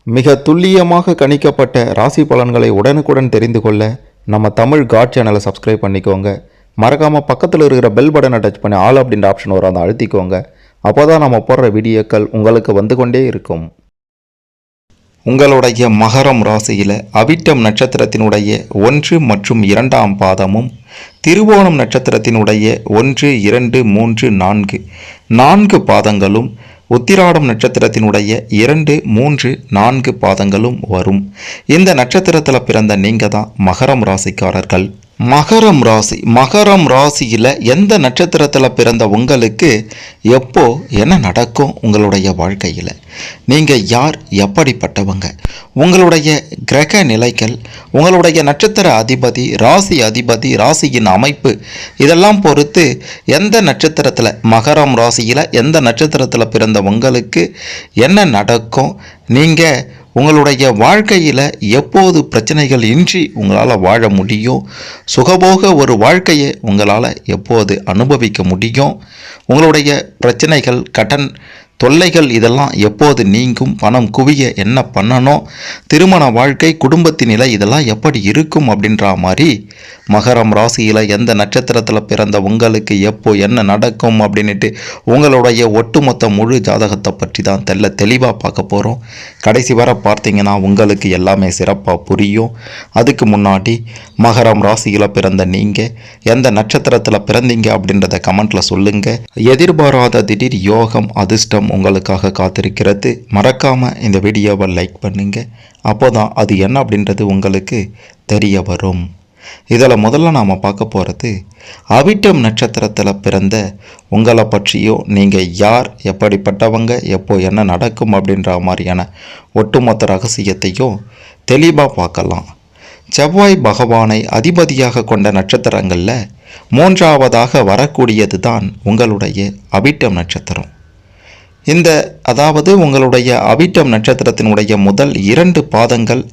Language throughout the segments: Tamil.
மிக துல்லியமாக கணிக்கப்பட்ட ராசி பலன்களை உடனுக்குடன் தெரிந்து கொள்ள நம்ம தமிழ் காட் சேனலை சப்ஸ்கிரைப் பண்ணிக்கோங்க. மறக்காமல் பக்கத்தில் இருக்கிற பெல் பட்டனை டச் பண்ணி ஆல் அப்படின்ற ஆப்ஷன் வரும், அதை அழுத்திக்கோங்க. அப்போ தான் நம்ம போடுற வீடியோக்கள் உங்களுக்கு வந்து கொண்டே இருக்கும். உங்களுடைய மகரம் ராசியில் அவிட்டம் நட்சத்திரத்தினுடைய 1 மற்றும் 2ஆம் பாதமும், திருவோணம் நட்சத்திரத்தினுடைய 1, 2, 3, 4 பாதங்களும், உத்திராடம் நட்சத்திரத்தினுடைய 2, 3, 4 பாதங்களும் வரும். இந்த நட்சத்திரத்தில் பிறந்த நீங்கள் தான் மகரம் ராசிக்காரர்கள். மகரம் ராசியில் எந்த நட்சத்திரத்தில் பிறந்த உங்களுக்கு எப்போ என்ன நடக்கும்? உங்களுடைய வாழ்க்கையில் நீங்கள் யார், எப்படிப்பட்டவங்க, உங்களுடைய கிரக நிலைகள், உங்களுடைய நட்சத்திர அதிபதி, ராசியின் அமைப்பு, இதெல்லாம் பொறுத்து எந்த நட்சத்திரத்தில், மகரம் ராசியில் எந்த நட்சத்திரத்தில் பிறந்த உங்களுக்கு என்ன நடக்கும், நீங்கள் உங்களுடைய வாழ்க்கையில் எப்போது பிரச்சனைகள் இன்றி உங்களால் வாழ முடியும், சுகபோக ஒரு வாழ்க்கையை உங்களால் எப்போது அனுபவிக்க முடியும், உங்களுடைய பிரச்சனைகள், கடன் தொல்லைகள் இதெல்லாம் எப்போது நீங்கும், பணம் குவிய என்ன பண்ணணும், திருமண வாழ்க்கை, குடும்பத்தின் நிலை இதெல்லாம் எப்படி இருக்கும் அப்படின்ற மாதிரி மகரம் ராசியில் எந்த நட்சத்திரத்தில் பிறந்த உங்களுக்கு எப்போ என்ன நடக்கும் அப்படின்ட்டு உங்களுடைய ஒட்டுமொத்த முழு ஜாதகத்தை பற்றி தான் தெளிவாக பார்க்க போகிறோம். கடைசி வரை பார்த்தீங்கன்னா உங்களுக்கு எல்லாமே சிறப்பாக புரியும். அதுக்கு முன்னாடி மகரம் ராசியில் பிறந்த நீங்கள் எந்த நட்சத்திரத்தில் பிறந்தீங்க அப்படின்றத கமெண்ட்டில் சொல்லுங்கள். எதிர்பாராத திடீர் யோகம், அதிர்ஷ்டம் உங்களுக்காக காத்திருக்கிறது. மறக்காமல் இந்த வீடியோவை லைக் பண்ணுங்கள். அப்போ தான் அது என்ன அப்படின்றது உங்களுக்கு தெரிய வரும். இதில் முதல்ல நாம் பார்க்க போகிறது அவிட்டம் நட்சத்திரத்தில் பிறந்த உங்களை பற்றியோ, நீங்கள் யார், எப்படிப்பட்டவங்க, எப்போ என்ன நடக்கும் அப்படின்ற மாதிரியான ஒட்டுமொத்த ரகசியத்தையும் தெளிவாக பார்க்கலாம். செவ்வாய் பகவானை அதிபதியாக கொண்ட நட்சத்திரங்களில் 3ஆவதாக வரக்கூடியது தான் உங்களுடைய அவிட்டம் நட்சத்திரம். அதாவது உங்களுடைய அவிட்டம் நட்சத்திரத்தினுடைய முதல் 2 பாதங்கள்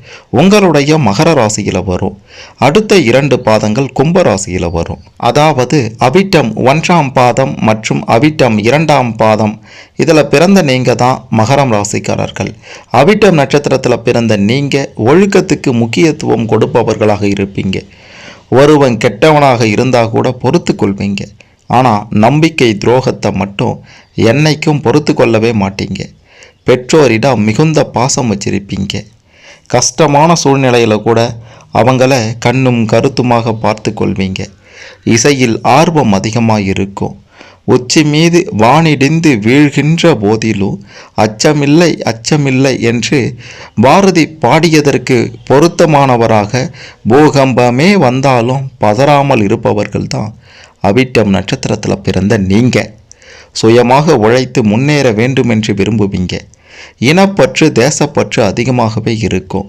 உங்களுடைய மகர ராசியில் வரும். அடுத்த 2 பாதங்கள் கும்ப ராசியில் வரும். அதாவது அவிட்டம் 1ஆம் பாதம் மற்றும் அவிட்டம் 2ஆம் பாதம் இதில் பிறந்த நீங்கள் தான் மகரம் ராசிக்காரர்கள். அவிட்டம் நட்சத்திரத்தில் பிறந்த நீங்கள் ஒழுக்கத்துக்கு முக்கியத்துவம் கொடுப்பவர்களாக இருப்பீங்க. ஒருவன் கெட்டவனாக இருந்தால் கூட பொறுத்து கொள்வீங்க. ஆனால் நம்பிக்கை துரோகத்தை மட்டும் என்னைக்கும் பொறுத்து கொள்ளவே மாட்டீங்க. பெற்றோரிடம் மிகுந்த பாசம் வச்சிருப்பீங்க. கஷ்டமான சூழ்நிலையில் கூட அவங்கள கண்ணும் கருத்துமாக பார்த்து கொள்வீங்க. இசையில் ஆர்வம் அதிகமாக இருக்கும். உச்சி மீது வானிடிந்து வீழ்கின்ற போதிலும் அச்சமில்லை என்று பாரதி பாடியதற்கு பொருத்தமானவராக பூகம்பமே வந்தாலும் பதறாமல் இருப்பவர்கள் தான் அவிட்டம் நட்சத்திரத்தில் பிறந்த நீங்கள். சுயமாக உழைத்து முன்னேற வேண்டுமென்று விரும்புவீங்க. இனப்பற்று, தேசப்பற்று அதிகமாகவே இருக்கும்.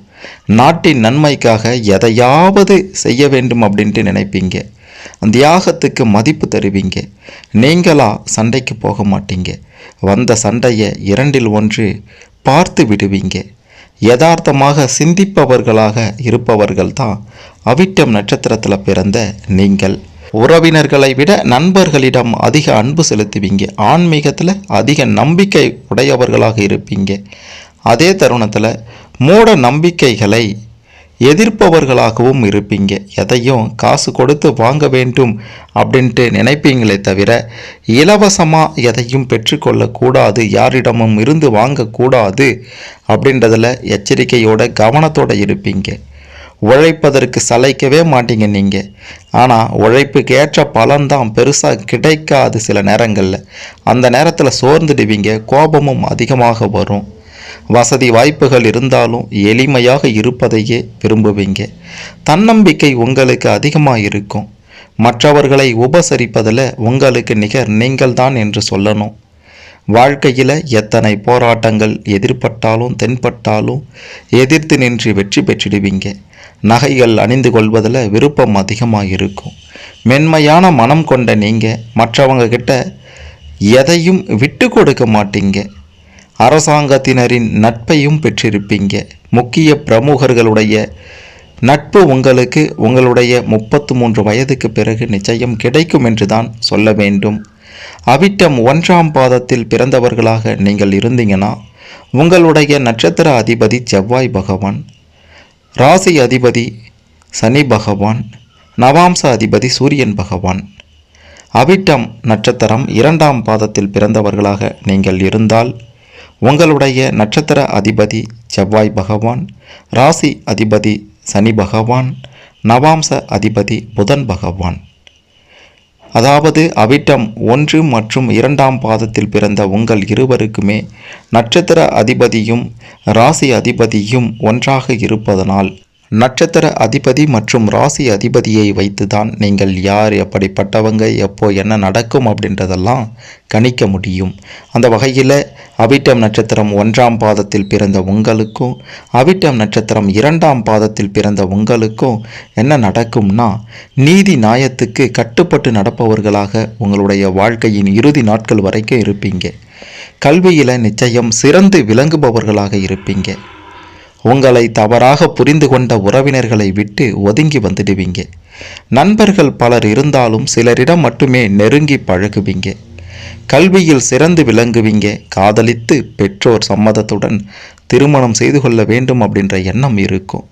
நாட்டின் நன்மைக்காக எதையாவது செய்ய வேண்டும் அப்படின்ட்டு நினைப்பீங்க. அந்த தியாகத்துக்கு மதிப்பு தருவீங்க. நீங்களா சண்டைக்கு போக மாட்டீங்க. வந்த சண்டையை 2இல் 1 பார்த்து விடுவீங்க. யதார்த்தமாக சிந்திப்பவர்களாக இருப்பவர்கள் தான் அவிட்டம் நட்சத்திரத்தில் பிறந்த நீங்கள். உறவினர்களை விட நண்பர்களிடம் அதிக அன்பு செலுத்துவீங்க. ஆன்மீகத்தில் அதிக நம்பிக்கை உடையவர்களாக இருப்பீங்க. அதே தருணத்தில் மூட நம்பிக்கைகளை எதிர்ப்பவர்களாகவும் இருப்பீங்க. எதையும் காசு கொடுத்து வாங்க வேண்டும் அப்படின்ட்டு நினைப்பீங்களே தவிர இலவசமாக எதையும் பெற்றுக்கொள்ளக்கூடாது, யாரிடமும் இருந்து வாங்கக்கூடாது அப்படின்றதில் எச்சரிக்கையோட கவனத்தோடு இருப்பீங்க. உழைப்பதற்கு சளைக்கவே மாட்டீங்க நீங்கள். ஆனால் உழைப்புக்கு ஏற்ற பலன்தான் பெருசாக கிடைக்காது சில நேரங்களில். அந்த நேரத்தில் சோர்ந்துடுவீங்க. கோபமும் அதிகமாக வரும். வசதி வாய்ப்புகள் இருந்தாலும் எளிமையாக இருப்பதையே விரும்புவீங்க. தன்னம்பிக்கை உங்களுக்கு அதிகமாக இருக்கும். மற்றவர்களை உபசரிப்பதில் உங்களுக்கு நிகர் நீங்கள் தான் என்று சொல்லணும். வாழ்க்கையில் எத்தனை போராட்டங்கள் எதிர்பட்டாலும் தென்பட்டாலும் எதிர்த்து நின்று வெற்றி பெற்றிடுவீங்க. நகைகள் அணிந்து கொள்வதில் விருப்பம் அதிகமாக இருக்கும். மென்மையான மனம் கொண்ட நீங்கள் மற்றவங்க கிட்ட எதையும் விட்டு கொடுக்க மாட்டீங்க. அரசாங்கத்தினரின் நட்பையும் பெற்றிருப்பீங்க. முக்கிய பிரமுகர்களுடைய நட்பு உங்களுக்கு உங்களுடைய 33 வயதுக்கு பிறகு நிச்சயம் கிடைக்கும் என்று தான் சொல்ல வேண்டும். அவிட்டம் 1ஆம் பாதத்தில் பிறந்தவர்களாக நீங்கள் இருந்தீங்கன்னா உங்களுடைய நட்சத்திர அதிபதி செவ்வாய் பகவான், ராசி அதிபதி சனி பகவான், நவாம்ச அதிபதி சூரியன் பகவான். அவிட்டம் நட்சத்திரம் 2ஆம் பாதத்தில் பிறந்தவர்களாக நீங்கள் இருந்தால் உங்களுடைய நட்சத்திர அதிபதி செவ்வாய் பகவான், ராசி அதிபதி சனி பகவான், நவாம்ச அதிபதி புதன் பகவான். அதாவது அவிட்டம் 1 மற்றும் 2ஆம் பாதத்தில் பிறந்த உங்கள் இருவருக்குமே நட்சத்திர அதிபதியும் ராசி அதிபதியும் ஒன்றாக இருப்பதனால் நட்சத்திர அதிபதி மற்றும் ராசி அதிபதியை வைத்துதான் நீங்கள் யார், எப்படிப்பட்டவங்க, எப்போ என்ன நடக்கும் அப்படின்றதெல்லாம் கணிக்க முடியும். அந்த வகையில் அவிட்டம் நட்சத்திரம் 1ஆம் பாதத்தில் பிறந்த உங்களுக்கும் அவிட்டம் நட்சத்திரம் 2ஆம் பாதத்தில் பிறந்த உங்களுக்கும் என்ன நடக்கும்னா, நீதி நியாயத்துக்கு கட்டுப்பட்டு நடப்பவர்களாக உங்களுடைய வாழ்க்கையின் இறுதி நாட்கள் வரைக்கும் இருப்பீங்க. கல்வியில் நிச்சயம் சிறந்து விளங்குபவர்களாக இருப்பீங்க. உங்களை தவறாக புரிந்து கொண்ட உறவினர்களை விட்டு ஒதுங்கி வந்துடுவீங்க. நண்பர்கள் பலர் இருந்தாலும் சிலரிடம் மட்டுமே நெருங்கி பழகுவீங்க. கல்வியில் சிறந்து விளங்குவீங்க. காதலித்து பெற்றோர் சம்மதத்துடன் திருமணம் செய்து கொள்ள வேண்டும் அப்படின்ற எண்ணம் இருக்கும்.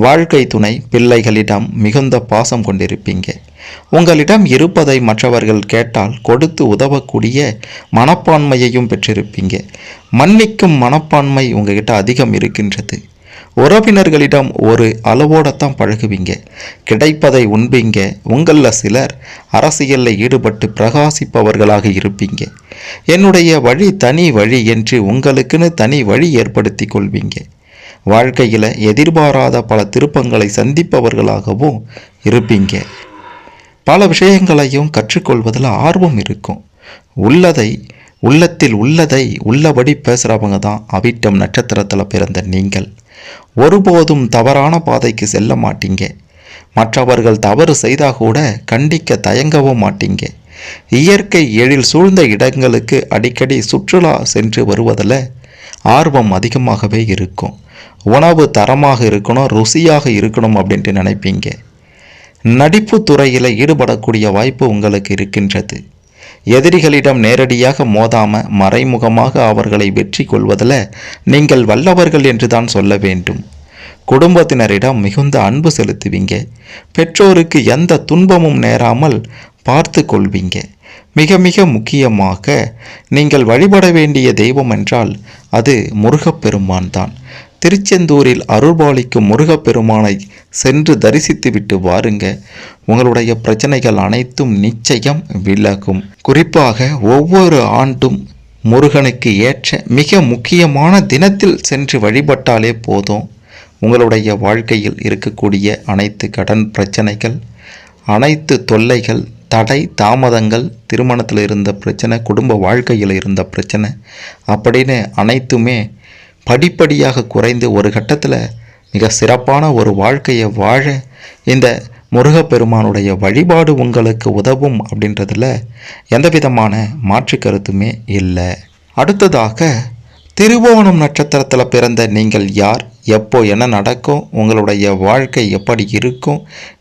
வாழ்க்கை துணை பிள்ளைகளிடம் மிகுந்த பாசம் கொண்டிருப்பீங்க. உங்களிடம் இருப்பதை மற்றவர்கள் கேட்டால் கொடுத்து உதவக்கூடிய மனப்பான்மையையும் பெற்றிருப்பீங்க. மன்னிக்கும் மனப்பான்மை உங்ககிட்ட அதிகம் இருக்கின்றது. உறவினர்களிடம் ஒரு அளவோடத்தான் பழகுவீங்க. கிடைப்பதை உண்பீங்க. உங்களில் சிலர் அரசியலில் ஈடுபட்டு பிரகாசிப்பவர்களாக இருப்பீங்க. என்னுடைய வழி தனி வழி என்று உங்களுக்குன்னு தனி வழி ஏற்படுத்தி கொள்வீங்க. வாழ்க்கையில் எதிர்பாராத பல திருப்பங்களை சந்திப்பவர்களாகவும் இருப்பீங்க. பல விஷயங்களையும் கற்றுக்கொள்வதில் ஆர்வம் இருக்கும். உள்ளத்தில் உள்ளதை உள்ளபடி பேசுகிறவங்க தான் அவிட்டம் நட்சத்திரத்தில் பிறந்த நீங்கள். ஒருபோதும் தவறான பாதைக்கு செல்ல மாட்டீங்க. மற்றவர்கள் தவறு செய்தால் கூட கண்டிக்க தயங்கவும் மாட்டீங்க. இயற்கை எழில் சூழ்ந்த இடங்களுக்கு அடிக்கடி சுற்றுலா சென்று வருவதில் ஆர்வம் அதிகமாகவே இருக்கும். உணவு தரமாக இருக்கணும், ருசியாக இருக்கணும் அப்படின்ட்டு நினைப்பீங்க. நடிப்பு துறையில் ஈடுபடக்கூடிய வாய்ப்பு உங்களுக்கு இருக்கின்றது. எதிரிகளிடம் நேரடியாக மோதாமல் மறைமுகமாக அவர்களை வெற்றி கொள்வதில் நீங்கள் வல்லவர்கள் என்று தான் சொல்ல வேண்டும். குடும்பத்தினரிடம் மிகுந்த அன்பு செலுத்துவீங்க. பெற்றோருக்கு எந்த துன்பமும் நேராமல் பார்த்து கொள்வீங்க. மிக மிக முக்கியமாக நீங்கள் வழிபட வேண்டிய தெய்வம் என்றால் அது முருகப்பெருமான் தான். திருச்செந்தூரில் அருள்பாலிக்கும் முருகப்பெருமானை சென்று தரிசித்துவிட்டு வாருங்க. உங்களுடைய பிரச்சனைகள் அனைத்தும் நிச்சயம் விலகும். குறிப்பாக ஒவ்வொரு ஆண்டும் முருகனுக்கு ஏற்ற மிக முக்கியமான தினத்தில் சென்று வழிபட்டாலே போதும். உங்களுடைய வாழ்க்கையில் இருக்கக்கூடிய அனைத்து கடன் பிரச்சனைகள், அனைத்து தொல்லைகள், தடை தாமதங்கள், திருமணத்தில் இருந்த பிரச்சனை, குடும்ப வாழ்க்கையில் இருந்த பிரச்சனை அப்படின்னு அனைத்துமே படிப்படியாக குறைந்து ஒரு கட்டத்தில் மிக சிறப்பான ஒரு வாழ்க்கையை வாழ இந்த முருகப்பெருமானுடைய வழிபாடு உங்களுக்கு உதவும் அப்படின்றதுல எந்த விதமான மாற்று கருத்துமே இல்லை. அடுத்ததாக திருவோணம் நட்சத்திரத்தில் பிறந்த நீங்கள் யார், எப்போ என்ன நடக்கும், உங்களுடைய வாழ்க்கை எப்படி இருக்கும்,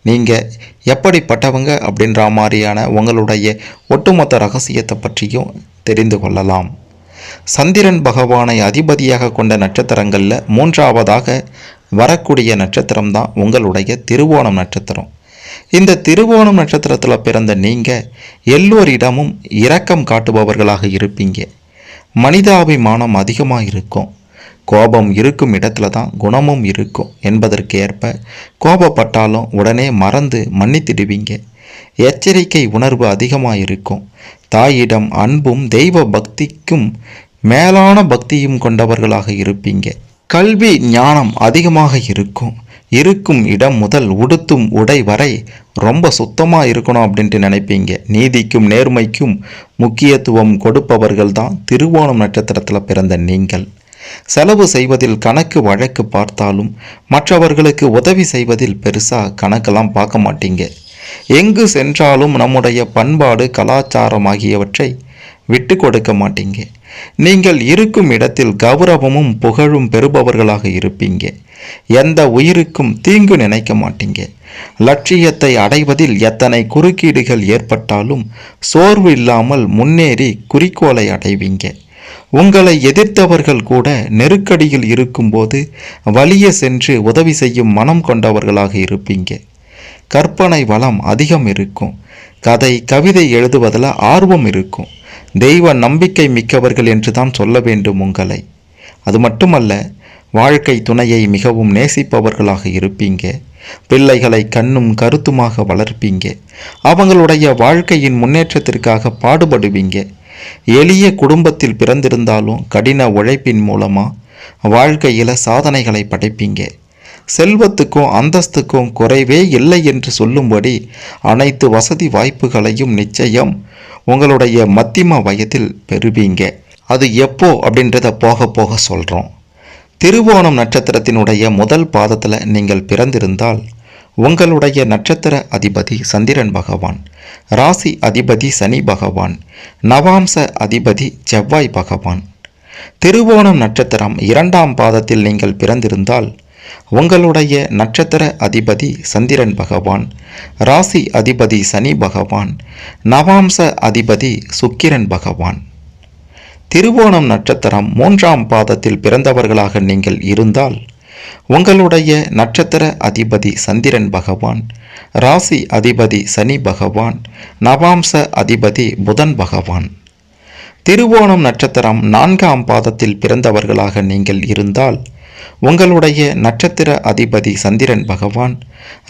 நீங்கள் எப்படிப்பட்டவங்க அப்படின்ற மாதிரியான உங்களுடைய ஒட்டுமொத்த ரகசியத்தை பற்றியும் தெரிந்து கொள்ளலாம். சந்திரன் பகவானை அதிபதியாக கொண்ட நட்சத்திரங்களில் 3ஆவதாக வரக்கூடிய நட்சத்திரம் தான் உங்களுடைய திருவோணம் நட்சத்திரம். இந்த திருவோணம் நட்சத்திரத்தில் பிறந்த நீங்கள் எல்லோரிடமும் இரக்கம் காட்டுபவர்களாக இருப்பீங்க. மனிதாபிமானம் அதிகமாக இருக்கும். கோபம் இருக்கும் இடத்துல தான் குணமும் இருக்கும் என்பதற்கு ஏற்ப கோபப்பட்டாலும் உடனே மறந்து மன்னித்திடுவீங்க. எச்சரிக்கை உணர்வு அதிகமாக இருக்கும். தாயிடம் அன்பும் தெய்வ பக்திக்கும் மேலான பக்தியும் கொண்டவர்களாக இருப்பீங்க. கல்வி ஞானம் அதிகமாக இருக்கும் இடம் முதல் உடுத்தும் உடை வரை ரொம்ப சுத்தமாக இருக்கணும் அப்படின்ட்டு நினைப்பீங்க. நீதிக்கும் நேர்மைக்கும் முக்கியத்துவம் கொடுப்பவர்கள் தான் திருவோணம் நட்சத்திரத்தில் பிறந்த நீங்கள். செலவு செய்வதில் கணக்கு வழக்கு பார்த்தாலும் மற்றவர்களுக்கு உதவி செய்வதில் பெருசாக கணக்கெல்லாம் பார்க்க மாட்டீங்க. எங்கு சென்றாலும் நம்முடைய பண்பாடு கலாச்சாரம் ஆகியவற்றை விட்டு கொடுக்க மாட்டீங்க. நீங்கள் இருக்கும் இடத்தில் கௌரவமும் புகழும் பெறுபவர்களாக இருப்பீங்க. எந்த உயிருக்கும் தீங்கு நினைக்க மாட்டீங்க. லட்சியத்தை அடைவதில் எத்தனை குறுக்கீடுகள் ஏற்பட்டாலும் சோர்வு இல்லாமல் முன்னேறி குறிக்கோளை அடைவீங்க. உங்களை எதிர்த்தவர்கள் கூட நெருக்கடியில் இருக்கும்போது வலிய சென்று உதவி செய்யும் மனம் கொண்டவர்களாக இருப்பீங்க. கற்பனை வளம் அதிகம் இருக்கும். கதை கவிதை எழுதுவதில் ஆர்வம் இருக்கும். தெய்வ நம்பிக்கை மிக்கவர்கள் என்று தான் சொல்ல வேண்டும் உங்களை. அது மட்டுமல்ல, வாழ்க்கை துணையை மிகவும் நேசிப்பவர்களாக இருப்பீங்க. பிள்ளைகளை கண்ணும் கருத்துமாக வளர்ப்பீங்க. அவங்களுடைய வாழ்க்கையின் முன்னேற்றத்திற்காக பாடுபடுவீங்க. எளிய குடும்பத்தில் பிறந்திருந்தாலும் கடின உழைப்பின் மூலமாக வாழ்க்கையில் சாதனைகளை படைப்பீங்க. செல்வத்துக்கும் அந்தஸ்துக்கும் குறைவே இல்லை என்று சொல்லும்படி அனைத்து வசதி வாய்ப்புகளையும் நிச்சயம் உங்களுடைய மத்தியம வயதில் பெறுவீங்க. அது எப்போ அப்படின்றத போக போக சொல்கிறோம். திருவோணம் நட்சத்திரத்தினுடைய முதல் பாதத்தில் நீங்கள் பிறந்திருந்தால் உங்களுடைய நட்சத்திர அதிபதி சந்திரன் பகவான், ராசி அதிபதி சனி பகவான், நவாம்ச அதிபதி செவ்வாய் பகவான். திருவோணம் நட்சத்திரம் இரண்டாம் பாதத்தில் நீங்கள் பிறந்திருந்தால் உங்களுடைய நட்சத்திர அதிபதி சந்திரன் பகவான், ராசி அதிபதி சனி பகவான், நவாம்ச அதிபதி சுக்கிரன் பகவான். திருவோணம் நட்சத்திரம் மூன்றாம் பாதத்தில் பிறந்தவர்களாக நீங்கள் இருந்தால் உங்களுடைய நட்சத்திர அதிபதி சந்திரன் பகவான், ராசி அதிபதி சனி பகவான், நவாம்ச அதிபதி புதன் பகவான். திருவோணம் நட்சத்திரம் நான்காம் பாதத்தில் பிறந்தவர்களாக நீங்கள் இருந்தால் உங்களுடைய நட்சத்திர அதிபதி சந்திரன் பகவான்,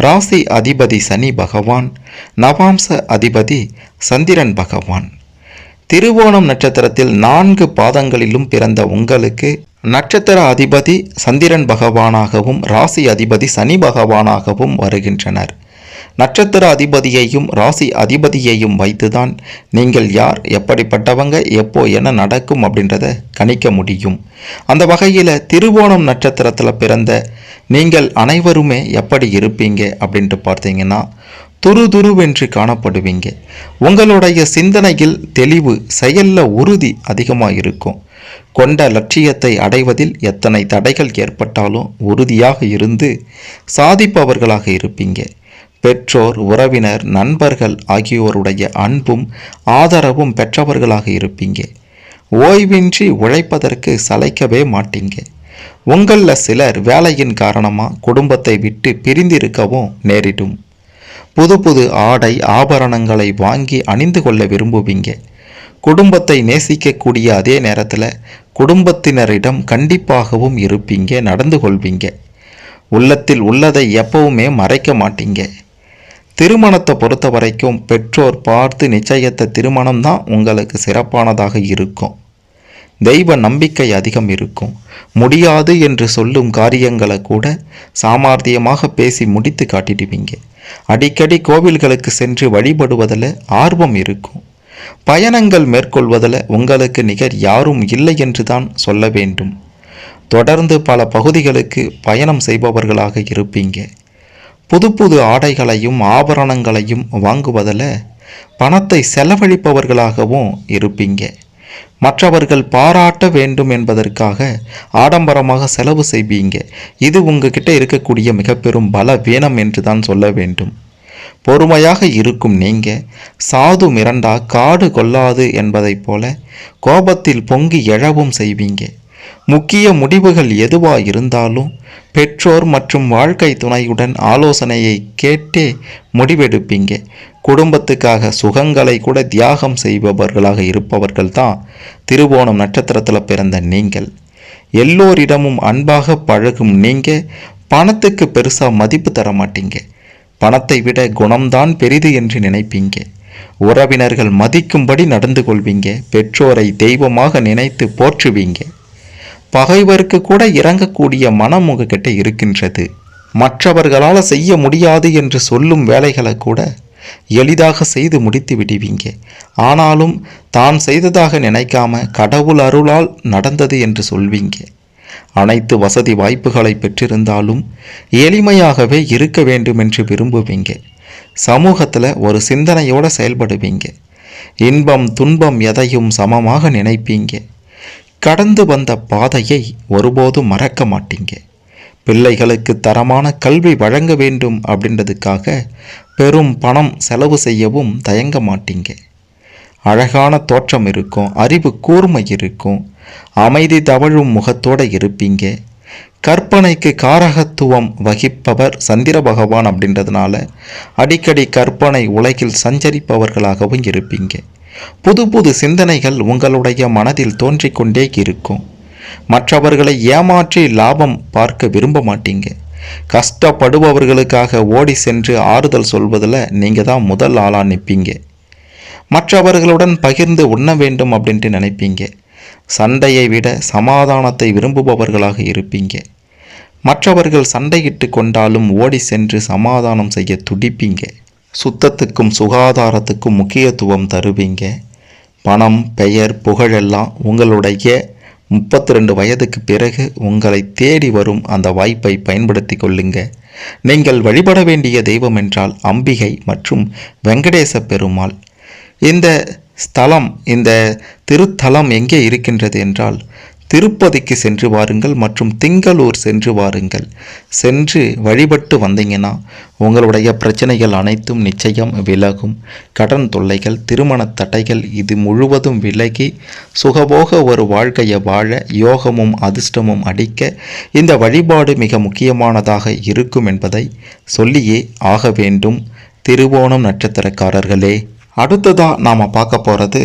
ராசி அதிபதி சனி பகவான், நவாம்ச அதிபதி சந்திரன் பகவான். திருவோணம் நட்சத்திரத்தில் 4 பாதங்களிலும் பிறந்த உங்களுக்கு நட்சத்திர அதிபதி சந்திரன் பகவானாகவும் ராசி அதிபதி சனி பகவானாகவும் வருகின்றனர். நட்சத்திர அதிபதியையும் ராசி அதிபதியையும் வைத்துதான் நீங்கள் யார், எப்படிப்பட்டவங்க, எப்போ என்ன நடக்கும் அப்படின்றத கணிக்க முடியும். அந்த வகையில் திருவோணம் நட்சத்திரத்தில் பிறந்த நீங்கள் அனைவருமே எப்படி இருப்பீங்க அப்படின்ட்டு பார்த்தீங்கன்னா துருதுருவென்று காணப்படுவீங்க. உங்களுடைய சிந்தனையில் தெளிவு, செயலில் உறுதி அதிகமாக இருக்கும். கொண்ட லட்சியத்தை அடைவதில் எத்தனை தடைகள் ஏற்பட்டாலும் உறுதியாக இருந்து சாதிப்பவர்களாக இருப்பீங்க. பெற்றோர், உறவினர், நண்பர்கள் ஆகியோருடைய அன்பும் ஆதரவும் பெற்றவர்களாக இருப்பீங்க. ஓய்வின்றி உழைப்பதற்கு சளைக்கவே மாட்டீங்க. உங்களில் சிலர் வேலையின் காரணமாக குடும்பத்தை விட்டு பிரிந்திருக்கவும் நேரிடும். புது புது ஆடை ஆபரணங்களை வாங்கி அணிந்து கொள்ள விரும்புவீங்க. குடும்பத்தை நேசிக்கக்கூடிய அதே நேரத்தில் குடும்பத்தினரிடம் கண்டிப்பாகவும் இருப்பீங்க, நடந்து கொள்வீங்க. உள்ளத்தில் உள்ளதை எப்பவுமே மறைக்க மாட்டீங்க. திருமணத்தை பொறுத்த வரைக்கும் பெற்றோர் பார்த்து நிச்சயத்த திருமணம் தான் உங்களுக்கு சிறப்பானதாக இருக்கும். தெய்வ நம்பிக்கை அதிகம் இருக்கும். முடியாது என்று சொல்லும் காரியங்களை கூட சாமர்த்தியமாக பேசி முடித்து காட்டிடுவீங்க. அடிக்கடி கோவில்களுக்கு சென்று வழிபடுவதில் ஆர்வம் இருக்கும். பயணங்கள் மேற்கொள்வதில் உங்களுக்கு நிகர் யாரும் இல்லை என்று தான் சொல்ல வேண்டும். தொடர்ந்து பல பகுதிகளுக்கு பயணம் செய்பவர்களாக இருப்பீங்க. புது புது ஆடைகளையும் ஆபரணங்களையும் வாங்குவதில் பணத்தை செலவழிப்பவர்களாகவும் இருப்பீங்க. மற்றவர்கள் பாராட்ட வேண்டும் என்பதற்காக ஆடம்பரமாக செலவு செய்வீங்க. இது உங்ககிட்ட இருக்கக்கூடிய மிக பெரும் பலவீனம் என்று தான் சொல்ல வேண்டும். பொறுமையாக இருக்கும் நீங்கள் சாது மிரண்டா காடு கொள்ளாது என்பதைப் போல கோபத்தில் பொங்கி எழவும் செய்வீங்க. முக்கிய முடிவுகள் எதுவாக இருந்தாலும் பெற்றோர் மற்றும் வாழ்க்கை துணையுடன் ஆலோசனையை கேட்டே முடிவெடுப்பீங்க. குடும்பத்துக்காக சுகங்களை கூட தியாகம் செய்பவர்களாக இருப்பவர்கள் தான் திருவோணம் நட்சத்திரத்தில் பிறந்த நீங்கள். எல்லோரிடமும் அன்பாக பழகும் நீங்கள் பணத்துக்கு பெருசாக மதிப்பு தர மாட்டீங்க. பணத்தை விட குணம்தான் பெரிது என்று நினைப்பீங்க. உறவினர்கள் மதிக்கும்படி நடந்து கொள்வீங்க. பெற்றோரை தெய்வமாக நினைத்து போற்றுவீங்க. பகைவருக்கு கூட இறங்கக்கூடிய மனம் உங்ககிட்ட இருக்கின்றது. மற்றவர்களால் செய்ய முடியாது என்று சொல்லும் வேலைகளை கூட எளிதாக செய்து முடித்து விடுவீங்க. ஆனாலும் தான் செய்ததாக நினைக்காம கடவுள் அருளால் நடந்தது என்று சொல்வீங்க. அனைத்து வசதி வாய்ப்புகளை பெற்றிருந்தாலும் எளிமையாகவே இருக்க வேண்டும் என்று விரும்புவீங்க. சமூகத்தில் ஒரு சிந்தனையோடு செயல்படுவீங்க. இன்பம் துன்பம் எதையும் சமமாக நினைப்பீங்க. கடந்து வந்த பாதையை ஒருபோதும் மறக்க மாட்டீங்க. பிள்ளைகளுக்கு தரமான கல்வி வழங்க வேண்டும் அப்படின்றதுக்காக பெரும் பணம் செலவு செய்யவும் தயங்க மாட்டீங்க. அழகான தோற்றம் இருக்கும், அறிவு கூர்மை இருக்கும். அமைதி தவழும் முகத்தோடு இருப்பீங்க. கற்பனைக்கு காரகத்துவம் வகிப்பவர் சந்திர பகவான் அப்படின்றதுனால அடிக்கடி கற்பனை உலகில் சஞ்சரிப்பவர்களாகவும் இருப்பீங்க. புது புது சிந்தனைகள் உங்களுடைய மனதில் தோன்றிக்கொண்டே இருக்கும். மற்றவர்களை ஏமாற்றி லாபம் பார்க்க விரும்ப மாட்டீங்க. கஷ்டப்படுபவர்களுக்காக ஓடி சென்று ஆறுதல் சொல்வதில் நீங்கள் தான் முதல் ஆளாக நிற்பீங்க. மற்றவர்களுடன் பகிர்ந்து உண்ண வேண்டும் அப்படின்ட்டு நினைப்பீங்க. சண்டையை விட சமாதானத்தை விரும்புபவர்களாக இருப்பீங்க. மற்றவர்கள் சண்டையிட்டு கொண்டாலும் ஓடி சென்று சமாதானம் செய்ய துடிப்பீங்க. சுத்தத்துக்கும் சுகாதாரத்துக்கும் முக்கியத்துவம் தருவீங்க. பணம், பெயர், புகழெல்லாம் உங்களுடைய 32 வயதுக்கு பிறகு உங்களை தேடி வரும் அந்த வாய்ப்பை பயன்படுத்தி கொள்ளுங்க. நீங்கள் வழிபட வேண்டிய தெய்வம் என்றால் அம்பிகை மற்றும் வெங்கடேச பெருமாள். இந்த ஸ்தலம், இந்த திருத்தலம் எங்கே இருக்கின்றது என்றால் திருப்பதிக்கு சென்று வாருங்கள் மற்றும் திங்களூர் சென்று வாருங்கள். சென்று வழிபட்டு வந்தீங்கன்னா உங்களுடைய பிரச்சனைகள் அனைத்தும் நிச்சயம் விலகும். கடன் தொல்லைகள், திருமண தடைகள் இது முழுவதும் விலகி சுகபோக ஒரு வாழ்க்கையை வாழ யோகமும் அதிர்ஷ்டமும் அடிக்க இந்த வழிபாடு மிக முக்கியமானதாக இருக்கும் என்பதை சொல்லியே ஆக வேண்டும். திருவோணம் நட்சத்திரக்காரர்களே, அடுத்ததாக நாம் பார்க்க போகிறது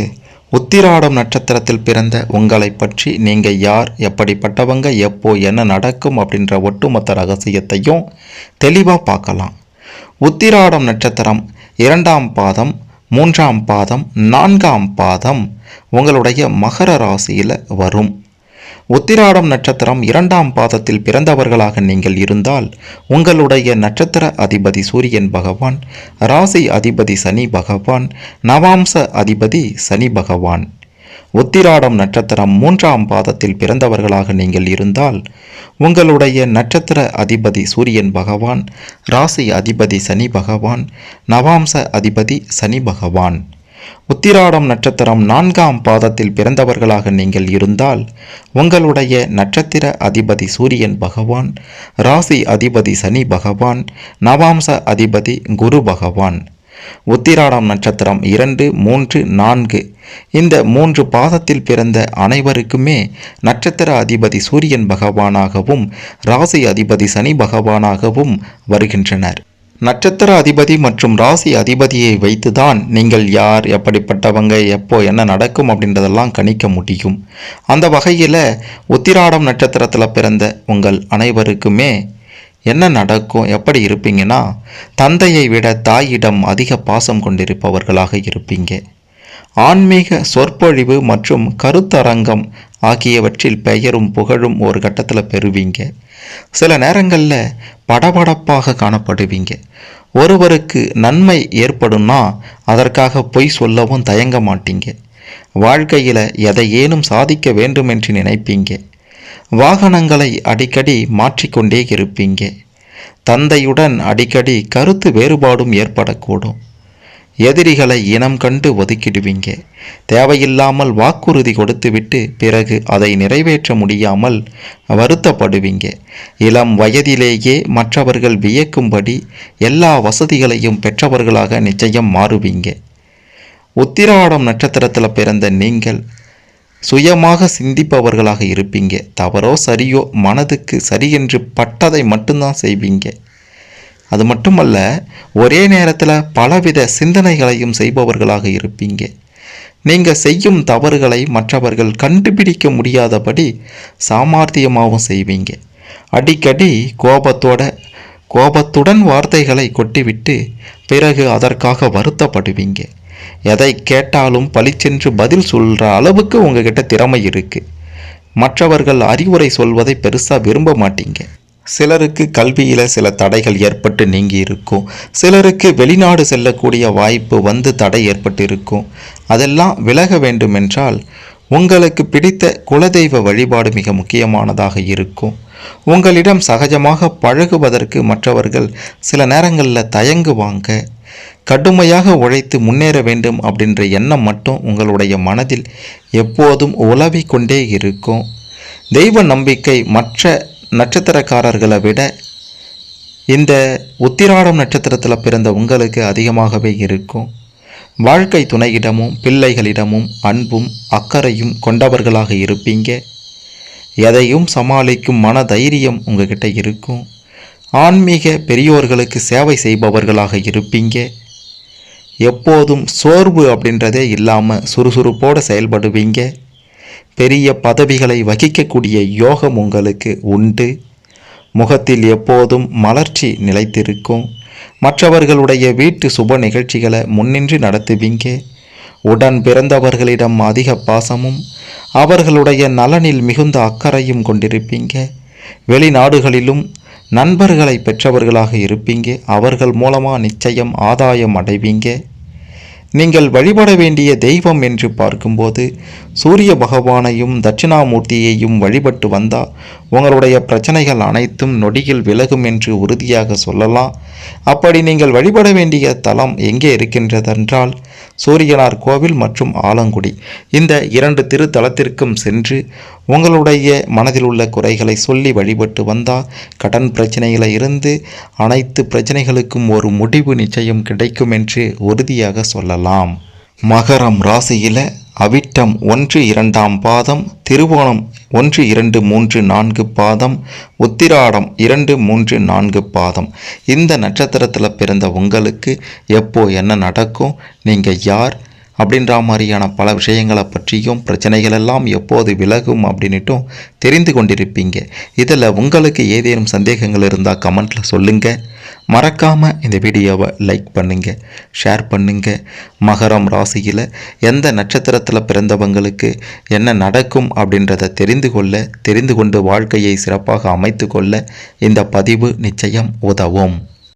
உத்திராடம் நட்சத்திரத்தில் பிறந்த உங்களை பற்றி. நீங்கள் யார், எப்படிப்பட்டவங்க, எப்போ என்ன நடக்கும் அப்படின்ற ஒட்டுமொத்த ரகசியத்தையும் தெளிவாக பார்க்கலாம். உத்திராடம் நட்சத்திரம் 2ஆம் பாதம், 3ஆம் பாதம், 4ஆம் பாதம் உங்களுடைய மகர ராசியில் வரும். உத்திராடம் நட்சத்திரம் 2ஆம் பாதத்தில் பிறந்தவர்களாக நீங்கள் இருந்தால் உங்களுடைய நட்சத்திர அதிபதி சூரியன் பகவான், ராசி அதிபதி சனி பகவான், நவாம்ச அதிபதி சனி பகவான். உத்திராடம் நட்சத்திரம் 3ஆம் பாதத்தில் பிறந்தவர்களாக நீங்கள் இருந்தால் உங்களுடைய நட்சத்திர அதிபதி சூரியன் பகவான், ராசி அதிபதி சனி பகவான், நவாம்ச அதிபதி சனி பகவான். உத்திராடம் நட்சத்திரம் 4ஆம் பாதத்தில் பிறந்தவர்களாக நீங்கள் இருந்தால் உங்களுடைய நட்சத்திர அதிபதி சூரியன் பகவான், ராசி அதிபதி சனி பகவான், நவாம்ச அதிபதி குரு பகவான். உத்திராடம் நட்சத்திரம் 2, 3, 4 இந்த 3 பாதத்தில் பிறந்த அனைவருக்குமே நட்சத்திர அதிபதி சூரியன் பகவானாகவும் ராசி அதிபதி சனி பகவானாகவும் வருகின்றனர். நட்சத்திர அதிபதி மற்றும் ராசி அதிபதியை வைத்துதான் நீங்கள் யார், எப்படிப்பட்டவங்க, எப்போ என்ன நடக்கும் அப்படின்றதெல்லாம் கணிக்க முடியும். அந்த வகையில் உத்திராடம் நட்சத்திரத்தில் பிறந்த உங்கள் அனைவருக்குமே என்ன நடக்கும், எப்படி இருப்பீங்கன்னா, தந்தையை விட தாயிடம் அதிக பாசம் கொண்டிருப்பவர்களாக இருப்பீங்க. ஆன்மீக சொற்பொழிவு மற்றும் கருத்தரங்கம் ஆகியவற்றில் பெயரும் புகழும் ஒரு கட்டத்தில் பெறுவீங்க. சில நேரங்களில் படபடப்பாக காணப்படுவீங்க. ஒருவருக்கு நன்மை ஏற்படும்னா அதற்காக பொய் சொல்லவும் தயங்க மாட்டீங்க. வாழ்க்கையில் எதையேனும் சாதிக்க வேண்டும் என்று நினைப்பீங்க. வாகனங்களை அடிக்கடி மாற்றிக்கொண்டே இருப்பீங்க. தந்தையுடன் அடிக்கடி கருத்து வேறுபாடும் ஏற்படக்கூடும். எதிரிகளை இனம் கண்டு ஒதுக்கிடுவீங்க. தேவையில்லாமல் வாக்குறுதி கொடுத்துவிட்டு பிறகு அதை நிறைவேற்ற முடியாமல் வருத்தப்படுவீங்க. இளம் வயதிலேயே மற்றவர்கள் வியக்கும்படி எல்லா வசதிகளையும் பெற்றவர்களாக நிச்சயம் மாறுவீங்க. உத்திராடம் நட்சத்திரத்தில் பிறந்த நீங்கள் சுயமாக சிந்திப்பவர்களாக இருப்பீங்க. தவறோ சரியோ மனதுக்கு சரியென்று பட்டதை மட்டும்தான் செய்வீங்க. அது மட்டுமல்ல, ஒரே நேரத்தில் பலவித சிந்தனைகளையும் செய்பவர்களாக இருப்பீங்க. நீங்கள் செய்யும் தவறுகளை மற்றவர்கள் கண்டுபிடிக்க முடியாதபடி சாமர்த்தியமாகவும் செய்வீங்க. அடிக்கடி கோபத்துடன் வார்த்தைகளை கொட்டிவிட்டு பிறகு அதற்காக வருத்தப்படுவீங்க. எதை கேட்டாலும் பளிச்சென்று பதில் சொல்கிற அளவுக்கு உங்ககிட்ட திறமை இருக்குது. மற்றவர்கள் அறிவுரை சொல்வதை பெருசாக விரும்ப மாட்டீங்க. சிலருக்கு கல்வியில் சில தடைகள் ஏற்பட்டு நீங்கி இருக்கும். சிலருக்கு வெளிநாடு செல்லக்கூடிய வாய்ப்பு வந்து தடை ஏற்பட்டு இருக்கும். அதெல்லாம் விலக வேண்டுமென்றால் உங்களுக்கு பிடித்த குலதெய்வ வழிபாடு மிக முக்கியமானதாக இருக்கும். உங்களிடம் சகஜமாக பழகுவதற்கு மற்றவர்கள் சில நேரங்களில் தயங்குவாங்க. கடுமையாக உழைத்து முன்னேற வேண்டும் அப்படின்ற எண்ணம் மட்டும் உங்களுடைய மனதில் எப்போதும் உலவிக் கொண்டே இருக்கும். தெய்வ நம்பிக்கை மற்ற நட்சத்திரக்காரர்களை விட இந்த உத்திராடம் நட்சத்திரத்தில் பிறந்த உங்களுக்கு அதிகமாகவே இருக்கும். வாழ்க்கை துணையிடமும் பிள்ளைகளிடமும் அன்பும் அக்கறையும் கொண்டவர்களாக இருப்பீங்க. எதையும் சமாளிக்கும் மன தைரியம் உங்ககிட்ட இருக்கும். ஆன்மீக பெரியோர்களுக்கு சேவை செய்பவர்களாக இருப்பீங்க. எப்போதும் சோர்வு அப்படின்றதே இல்லாமல் சுறுசுறுப்போடு செயல்படுவீங்க. பெரிய பதவிகளை வகிக்கக்கூடிய யோகம் உங்களுக்கு உண்டு. முகத்தில் எப்போதும் மலர்ச்சி நிலைத்திருக்கும். மற்றவர்களுடைய வீட்டு சுப நிகழ்ச்சிகளை முன்னின்று நடத்துவீங்க. உடன் பிறந்தவர்களிடம் அதிக பாசமும் அவர்களுடைய நலனில் மிகுந்த அக்கறையும் கொண்டிருப்பீங்க. வெளிநாடுகளிலும் நண்பர்களை பெற்றவர்களாக இருப்பீங்க. அவர்கள் மூலமாக நிச்சயம் ஆதாயம் அடைவீங்க. நீங்கள் வழிபட வேண்டிய தெய்வம் என்று பார்க்கும்போது சூரிய பகவானையும் தட்சிணாமூர்த்தியையும் வழிபட்டு வந்தால் உங்களுடைய பிரச்சனைகள் அனைத்தும் நொடியில் விலகும் என்று உறுதியாக சொல்லலாம். அப்படி நீங்கள் வழிபட வேண்டிய தலம் எங்கே இருக்கின்றதென்றால் சூரியனார் கோவில் மற்றும் ஆலங்குடி, இந்த 2 திருத்தலத்திற்கும் சென்று உங்களுடைய மனதில் உள்ள குறைகளை சொல்லி வழிபட்டு வந்தால் கடன் பிரச்சனைகளை இருந்து அனைத்து பிரச்சனைகளுக்கும் ஒரு முடிவு நிச்சயம் கிடைக்கும் என்று உறுதியாக சொல்லலாம். மகரம் ராசியில் அவிட்டம் 1, 2ஆம் பாதம், திருவோணம் 1, 2, 3, 4 பாதம், உத்திராடம் 2, 3, 4 பாதம். இந்த நட்சத்திரத்தில் பிறந்த உங்களுக்கு எப்போ என்ன நடக்கும், நீங்கள் யார் அப்படின்ற மாதிரியான பல விஷயங்களை பற்றியும் பிரச்சனைகள் எல்லாம் எப்போது விலகும் அப்படின்னுட்டும் தெரிந்து கொண்டிருப்பீங்க. இதில் உங்களுக்கு ஏதேனும் சந்தேகங்கள் இருந்தால் கமெண்ட்டில் சொல்லுங்கள். மறக்காமல் இந்த வீடியோவை லைக் பண்ணுங்கள், ஷேர் பண்ணுங்கள். மகரம் ராசியில் எந்த நட்சத்திரத்தில் பிறந்தவங்களுக்கு என்ன நடக்கும் அப்படின்றத தெரிந்து கொண்டு வாழ்க்கையை சிறப்பாக அமைத்து கொள்ள இந்த பதிவு நிச்சயம் உதவும்.